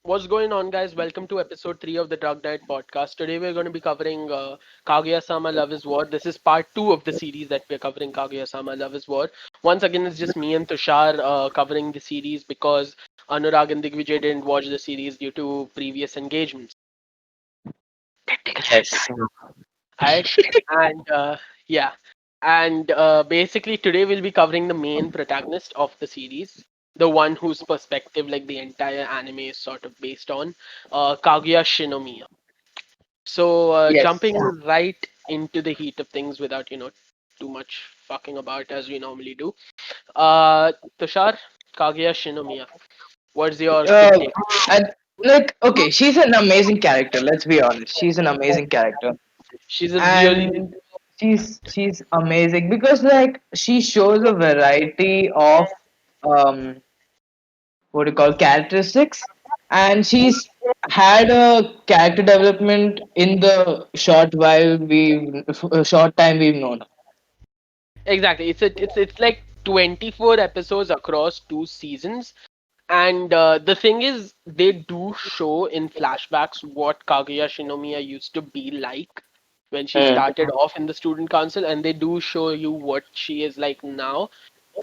What's going on, guys? Welcome to episode 3 of the Drug Night podcast. Today we're going to be covering Kaguya Sama Love is War. This is part 2 of the series that we're covering, Kaguya Sama Love is War. Once again, it's just me and Tushar covering the series because Anurag and Digvijay didn't watch the series due to previous engagements. Technical Yes. shutdown. Alright, and yeah, and basically today we'll be covering the main protagonist of the series, the one whose perspective like the entire anime is sort of based on, Kaguya Shinomiya. So Yes. jumping right into the heat of things without too much fucking about as we normally do. Uh, Tushar, Kaguya Shinomiya, what's your quick Uh, take? and okay, she's an amazing character. Let's be honest. She's an amazing character, She's a really and she's amazing because she shows a variety of um what do you call characteristics, and she's had a character development in the short time we've known her. exactly. It's like 24 episodes across 2 seasons. And the thing is, they do show in flashbacks what Kaguya Shinomiya used to be like when she Mm. started off in the student council, and they do show you what she is like now.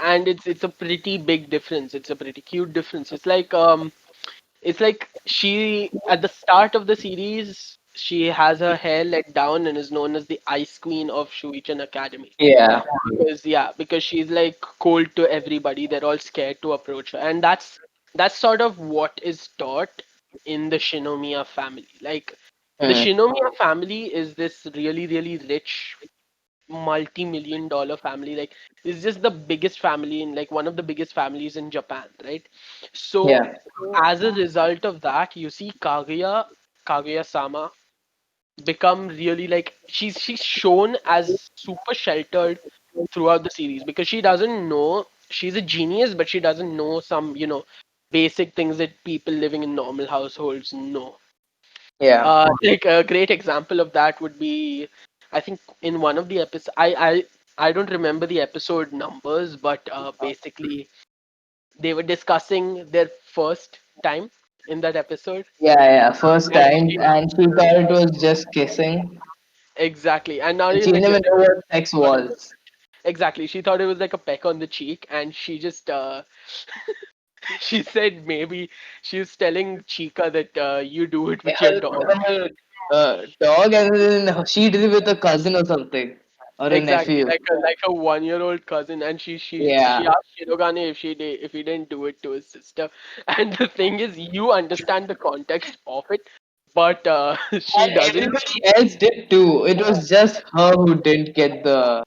And it's a pretty big difference. It's a pretty cute difference. It's like she at the start of the series she has her hair let down and is known as the Ice Queen of Shuichen Academy Yeah. because she's like cold to everybody. They're all scared to approach her, and that's sort of what is taught in the Shinomiya family. Like the Mm. Shinomiya family is this really really rich multi-million dollar family. Like it's just the biggest family in like one of the biggest families in Japan, right? So Yeah. as a result of that, you see Kaguya Sama become really like she's shown as super sheltered throughout the series because she doesn't know she's a genius, but she doesn't know some basic things that people living in normal households know. Yeah. Like a great example of that would be, I think in one of the episodes, I don't remember the episode numbers, but basically they were discussing their first time in that episode, Yeah, yeah. First and time, and she thought it was just kissing, exactly, and not and even she like didn't even kissing. know what sex Thought it was was. exactly. She thought it was like a peck on the cheek, and she just she said maybe she was telling Chica that you do it with your dog. Her dog, and then she did it with a cousin or something, or a Exactly, nephew. like a 1-year-old cousin, and she Yeah, asked Shirogane if he didn't do it to his sister. And the thing is, you understand the context of it, but she and doesn't. everybody else did too. It was just her who didn't get the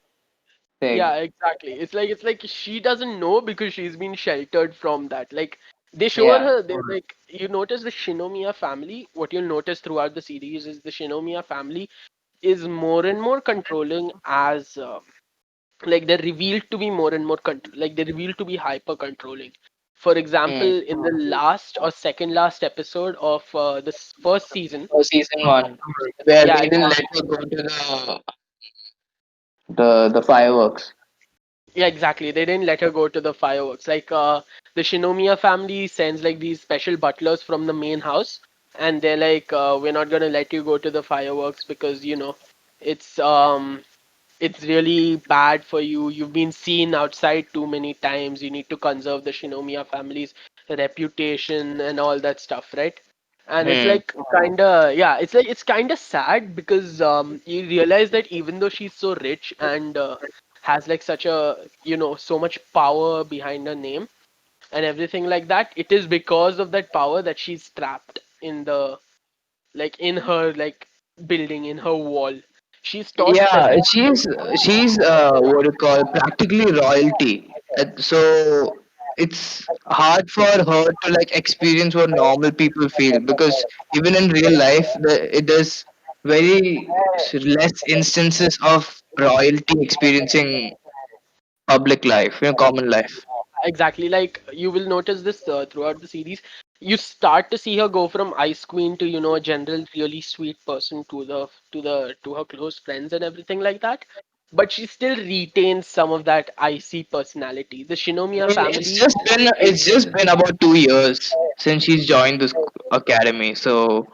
Yeah, thing. exactly. It's like she doesn't know because she's been sheltered from that. Like they show Yeah, her, they like you notice the Shinomiya family. What you'll notice throughout the series is the Shinomiya family is more and more controlling as like they're revealed to be more and more like they're revealed to be hyper controlling. For mm. example, in the last or second last episode of this first season, For season one, where yeah, they didn't let her go to the fireworks. yeah, exactly. They didn't let her go to the fireworks. Like the Shinomiya family sends like these special butlers from the main house, and they're like, "We're not gonna let you go to the fireworks because it's it's really bad for you. You've been seen outside too many times. You need to conserve the Shinomiya family's reputation and all that stuff, right?" And it's Mm. like kinda, yeah, it's like it's kinda sad because you realize that even though she's so rich and has like such a so much power behind her name and everything like that, it is because of that power that she's trapped in the like in her like building in her wall. She's taught Yeah, specific. she's what you call practically royalty. So it's hard for her to experience what normal people feel, because even in real life, there's very less instances of royalty experiencing public life, common life. Exactly, like you will notice this throughout the series. You start to see her go from Ice Queen to a general really sweet person to her close friends and everything like that. but she still retains some of that icy personality. The Shinomiya I mean, it's family just been is, it's just been about 2 years since she's joined this academy. So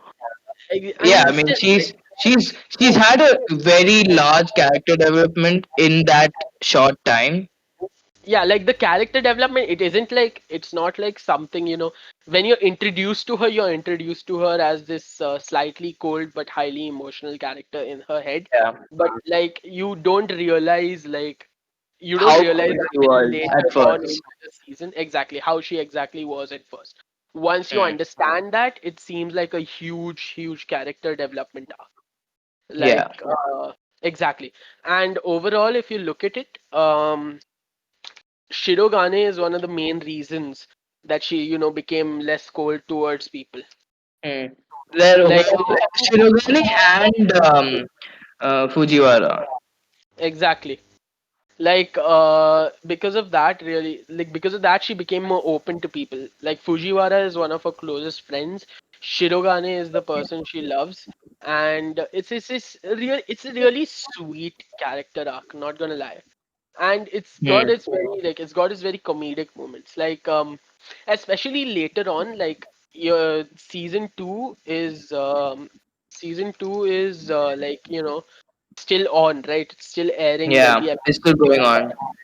I yeah, mean, I mean, still, like, she's had a very large character development in that short time. yeah, like the character development, it isn't like, it's not like something, when you're introduced to her as this slightly cold but highly emotional character in her head. Yeah, But like, you don't how realize cool that she till was later at on first. into the season, exactly how she exactly was at first. Once you Hmm. understand that, it seems like a huge character development arc. Yeah. Like, exactly. And overall, if you look at it, Shirogane is one of the main reasons that she, became less cold towards people. Hmm. There Like, were Shirogane and Fujiwara. exactly. Like, because of that, really, like, because of that, she became more open to people. Like, Fujiwara is one of her closest friends. Shirogane is the person she loves. And it's a really sweet character arc, not gonna lie. And Hmm. it's got its very comedic moments, like, especially later on, like, your season 2 is like, still on, right? It's still airing when Yeah, the it's still episode going comes on. out.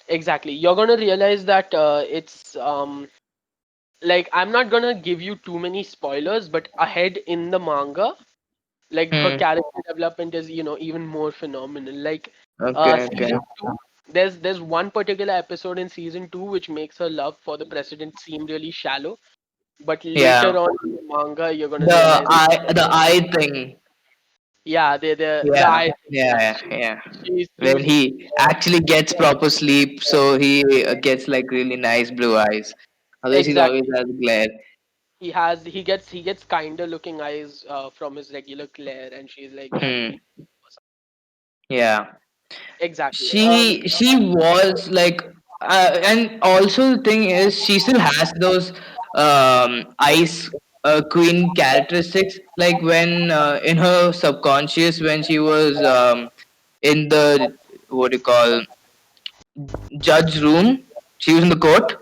Exactly, you're gonna realize that it's like, I'm not gonna give you too many spoilers, but ahead in the manga, like, her Hmm. character development is, even more phenomenal. Like, Okay, okay. season 2, there's one particular episode in season 2 which makes her love for the president seem really shallow, but Yeah. later on in the manga you're going to The realize, eye thing. yeah, the Yeah, eye thing, yeah, yeah, yeah, yeah. she When was, he actually gets proper sleep, so he gets like really nice blue eyes. Otherwise, he's always exactly, has glare. he gets kinder looking eyes from his regular glare, and she's like that Hmm. really awesome. Yeah. Exactly. She was like, and also the thing is, she still has those ice queen characteristics. Like when in her subconscious, when she was in the what do you call judge room. She was in the court.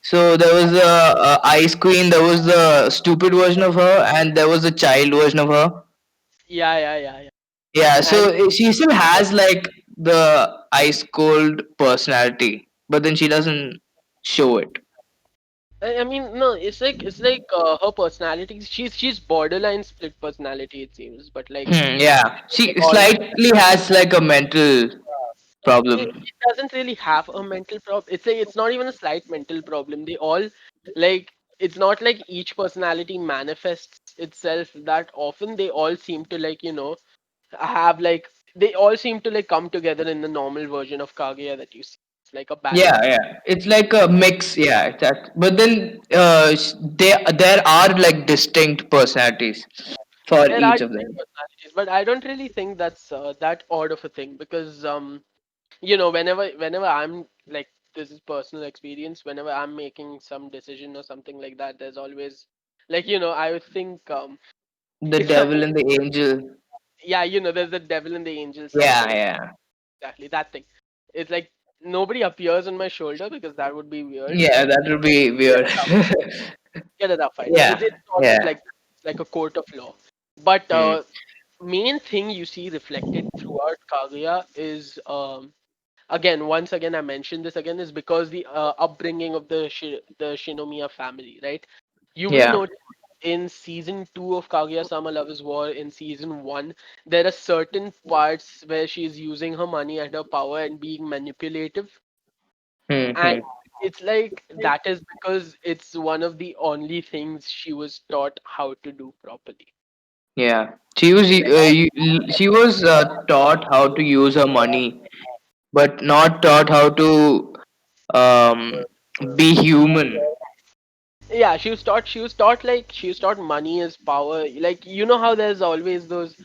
So there was a ice queen. There was the stupid version of her, and there was the child version of her. Yeah. Yeah. And So she still has like the ice cold personality, but then she doesn't show it. I mean, no, it's like her personality. She's borderline split personality, it seems, but like, Hmm, yeah. they She all slightly has like a mental problem. it doesn't really have a mental problem. It's not even a slight mental problem. They all, like, it's not like each personality manifests itself that often. They all seem to, like, have, like, they all seem to, like, come together in the normal version of Kaguya that you see. It's like a Yeah, balance. yeah. It's like a mix. Yeah, that. But then there are like distinct personalities for There are each of different them. personalities, but I don't really think that's that odd of a thing, because whenever I'm like, this is personal experience, whenever I'm making some decision or something like that, there's always, like, I would think, The if some, devil and the angel. yeah, there's the devil and the angel Yeah, syndrome. yeah. Exactly that thing. It's like, nobody appears on my shoulder because that would be weird, Yeah, but that would be get weird. it up, get it up fight. Yeah, It's always yeah, like that. It's like a court of law. But mm, main thing you see reflected throughout Kaguya is, again, once again, I mentioned this again, is because the upbringing of the Shinomiya family, right? You will yeah. notice in season 2 of Kaguya Sama Love is War, in season 1, there are certain parts where she's using her money and her power and being manipulative, and Hmm. it's like that is because it's one of the only things she was taught how to do properly. Yeah, she was taught how to use her money, but not taught how to um, be human. Yeah, she was taught money is power. Like, how there's always those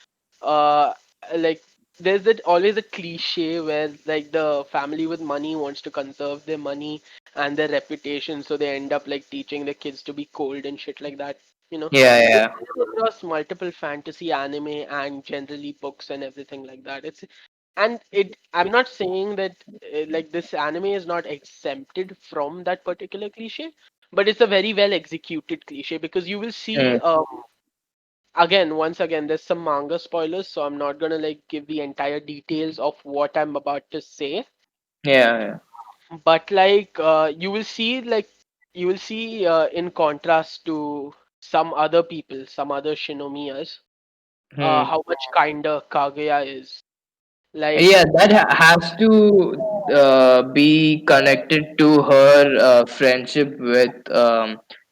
uh like there's that always a cliche where, like, the family with money wants to conserve their money and their reputation, so they end up, like, teaching the kids to be cold and shit like that. You know, Yeah, it's yeah, across multiple fantasy, anime, and generally books and everything like that. And I'm not saying that like this anime is not exempted from that particular cliche, but it's a very well executed cliche because you will see Mm. again, once again, there's some manga spoilers, so I'm not gonna like give the entire details of what I'm about to say. Yeah, yeah. But like you will see in contrast to some other people, some other Shinomiyas, Hmm. how much kinder Kaguya is. Like Yeah, that has to be connected to her friendship with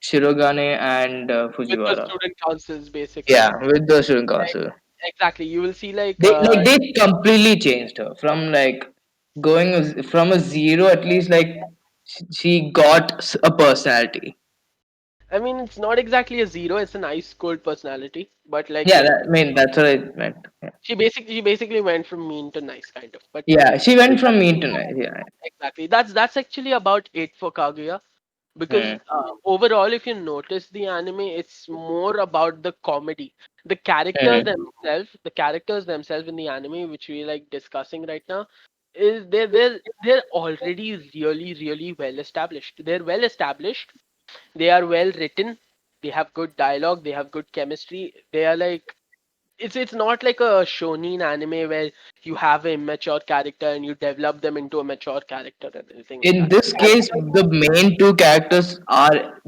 Shirogane and with the Fujiwara. student councils, Yeah, basically. with the student Like, council. exactly, you will see like They completely changed her from like from a zero, at least like she got a personality. I mean, it's not exactly a zero; it's an ice cold personality, but like Yeah, you know, I mean that's what I meant. Yeah, she basically went from mean to nice, kind of. But yeah, she went from mean to nice. Yeah. exactly, that's actually about it for Kaguya. Because Hmm. overall, if you notice the anime, it's more about the comedy. Hmm. The characters themselves in the anime, which we like discussing right now, is they're already really really well established. They're well established. They are well written. They have good dialogue. They have good chemistry. They are like it's not like a shonen anime where you have an immature character and you develop them into a mature character and anything like In that. this case, the main two characters are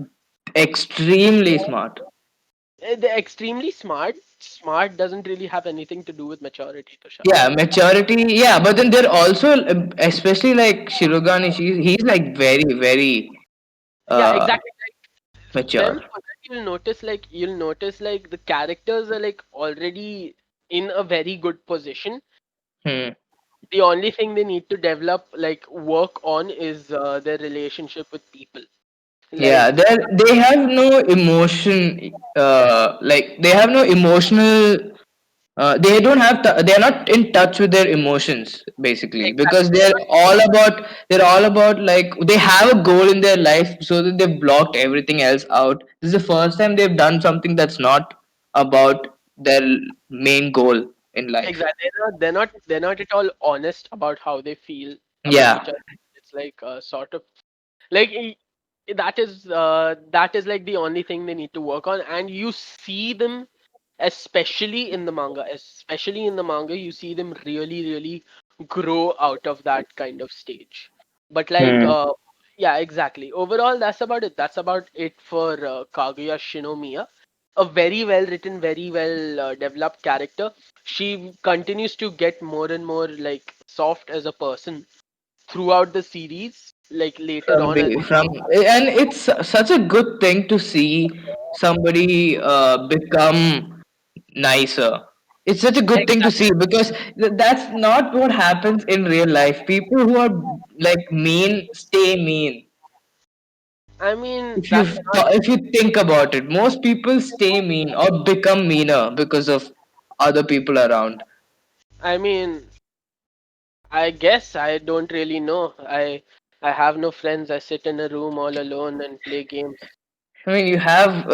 extremely smart. They're extremely smart. Smart doesn't really have anything to do with maturity, Tushar. Yeah, maturity. Yeah, but then they're also, especially like Shirogane. He's like very very Yeah, uh exactly. Like for them, mature. for that you'll notice like the characters are like already in a very good position. Hmm. The only thing they need to develop, like work on, is their relationship with people. Yeah, Like they have no emotion. Like they have no emotional. They don't have. They are not in touch with their emotions basically exactly, because they're all about like they have a goal in their life so that they've blocked everything else out. This is the first time they've done something that's not about their main goal in life. exactly. They're not at all honest about how they feel about Yeah. each other. It's like sort of like that is like the only thing they need to work on, and you see them especially in the manga you see them really really grow out of that kind of stage. But like Hmm. yeah, exactly, overall that's about it for Kaguya Shinomiya. A very well written, very well developed character. She continues to get more and more like soft as a person throughout the series, like later on as From and it's such a good thing to see somebody become nicer. It's such a good thing to exactly. see because that's not what happens in real life. People who are like mean stay mean. I mean, If you that's not. if you think about it, most people stay mean or become meaner because of other people around. I mean, I guess I don't really know. I have no friends. I sit in a room all alone and play games. I mean, you have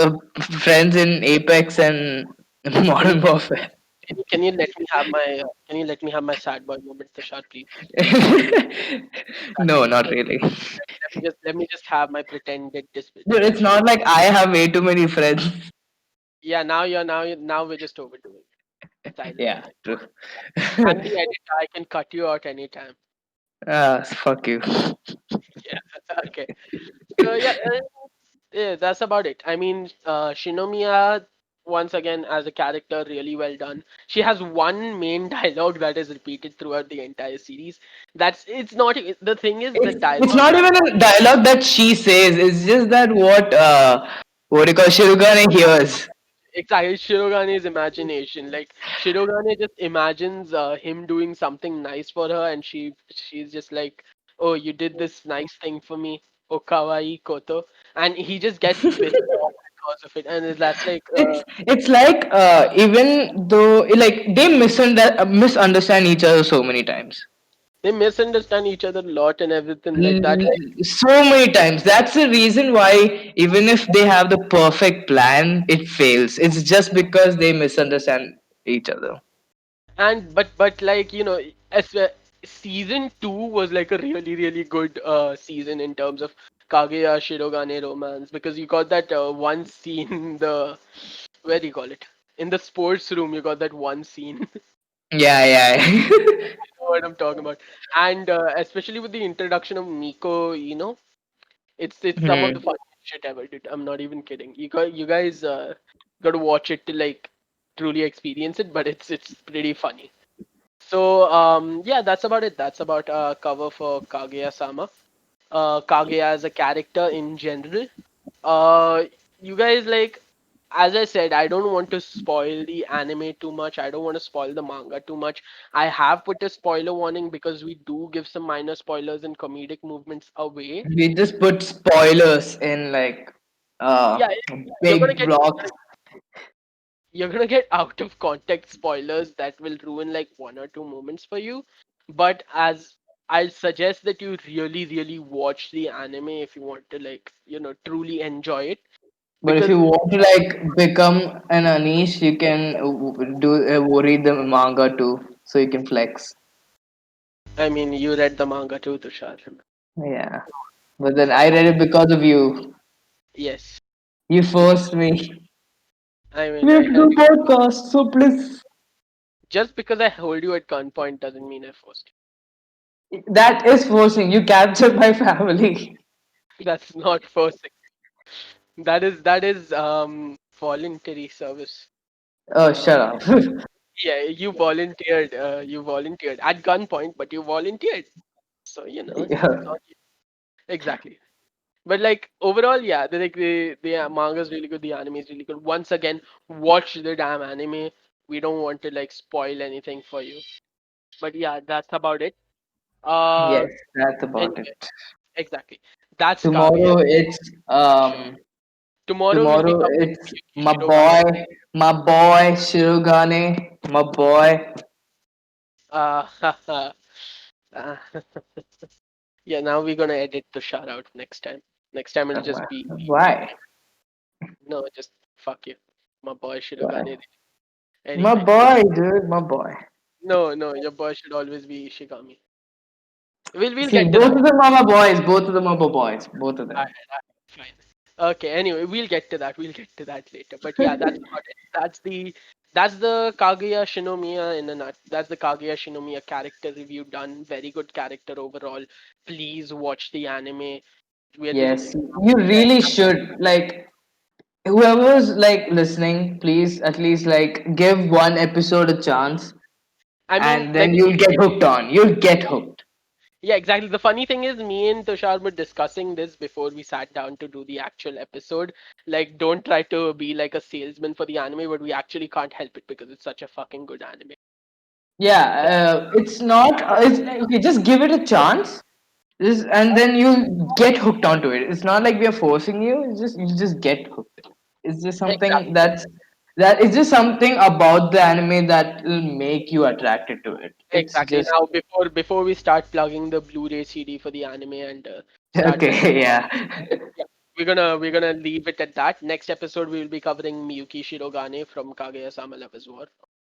friends in Apex and Can you Modern Warfare. can you let me have my sad boy moment, Tushar, please? No, not really. Let me just have my pretended Dude, it's depression. not like I have way too many friends. Yeah, now we're just overdoing it. Silence Yeah, again. true. I'm the editor. I can cut you out anytime. Fuck you. Yeah. Okay. So yeah, yeah, that's about it. I mean, Shinomiya, once again, as a character, really well done. She has one main dialogue that is repeated throughout the entire series. It's not the thing is the It's dialogue not is even a dialogue that she says. It's just that what do you call Shirugane hears. exactly Shirogane's imagination. Like Shirogane just imagines him doing something nice for her, and she's just like, "Oh, you did this nice thing for me, oh kawaii koto," and he just gets pissed off because of it, and that's like. It's like even though like they misunderstand each other so many times. They misunderstand each other a lot and everything like that. Like, So many times. That's the reason why even if they have the perfect plan, it fails. It's just because they misunderstand each other. and but like As season 2 was like a really really good season in terms of Kaguya Shirogane romance, because you got that one scene in the, where do you call it, in the sports room. You got that one scene. Yeah, yeah. Know what I'm talking about. And especially with the introduction of Miko, it's some of the Hmm. funniest shit ever, dude. I'm not even kidding. You guys got to watch it to like truly experience it, but it's pretty funny. So yeah, that's about it. That's about cover for Kaguya-sama. Kaguya as a character in general. Uh, you guys, like, as I said, I don't want to spoil the anime too much. I don't want to spoil the manga too much. I have put a spoiler warning because we do give some minor spoilers and comedic movements away. We just put spoilers in like Yeah, you're gonna big get blocks. you're gonna get out of context spoilers that will ruin like one or two moments for you. But as I suggest that you really, really watch the anime if you want to like, truly enjoy it. But if Because you want to like become an Anish, you can read the manga too, so you can flex. I mean, you read the manga too, Tushar. Yeah, but then I read it because of you. Yes. You forced me. I mean, We have to do podcast, so please. just because I hold you at gunpoint doesn't mean I forced That is forcing. You captured my family. you. That's not forcing. That is voluntary service. Oh, shut Um, up. yeah, you volunteered at gunpoint, but you volunteered. So, it's Yeah. not exactly. But like overall, yeah, the manga is really good. The anime is really good. Once again, watch the damn anime. We don't want to like spoil anything for you. But yeah, that's about it. Uh, Yes, that's about anyway, it. exactly. That's Kaguya. Tomorrow it's Sure. Tomorrow we'll be tomorrow covering it's Miyuki Shirogane. my boy Shirogane, my boy. Uh, uh, yeah, now we're gonna edit the shout out next time. Next time it'll just be Why? no, just fuck you. My boy Why? Shirogane. My Anyway. boy, dude, my boy. No, no, your boy should always be Ishigami. We'll See, get to both that. of them are my boys. Both of them are my boys. Both of them. Alright, alright, fine. Okay, anyway, we'll get to that. We'll get to that later. But yeah, that's about it. That's the Kaguya Shinomiya in a nut. That's the Kaguya Shinomiya character review done. Very good character overall. Please watch the anime. We're just Yes, you really should. Like, whoever's like listening, please at least like give one episode a chance, I mean, and like, then you'll get hooked on. You'll get hooked. yeah, exactly. The funny thing is, me and Tushar were discussing this before we sat down to do the actual episode. Like, don't try to be like a salesman for the anime, but we actually can't help it because it's such a fucking good anime. Yeah, it's not. It's okay. Just give it a chance, and then you'll get hooked onto it. It's not like we are forcing you. It's just you just get hooked. It's just something Exactly. that is just something about the anime that will make you attracted to it. It's Exactly. just Now, before we start plugging the Blu-ray CD for the anime and start telling, okay. Yeah. yeah, we're gonna leave it at that. Next episode, we will be covering Miyuki Shirogane from Kaguya-sama Lover's War,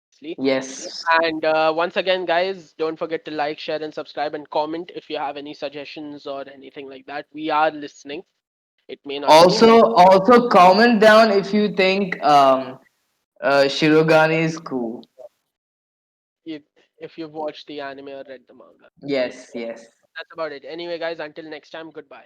obviously. Yes. And once again, guys, don't forget to like, share, and subscribe, and comment if you have any suggestions or anything like that. We are listening. It may not mean Also comment down if you think Shirogane is cool. if, if you've watched the anime or read the manga. Yes. Yes. That's about it. Anyway, guys, until next time, goodbye.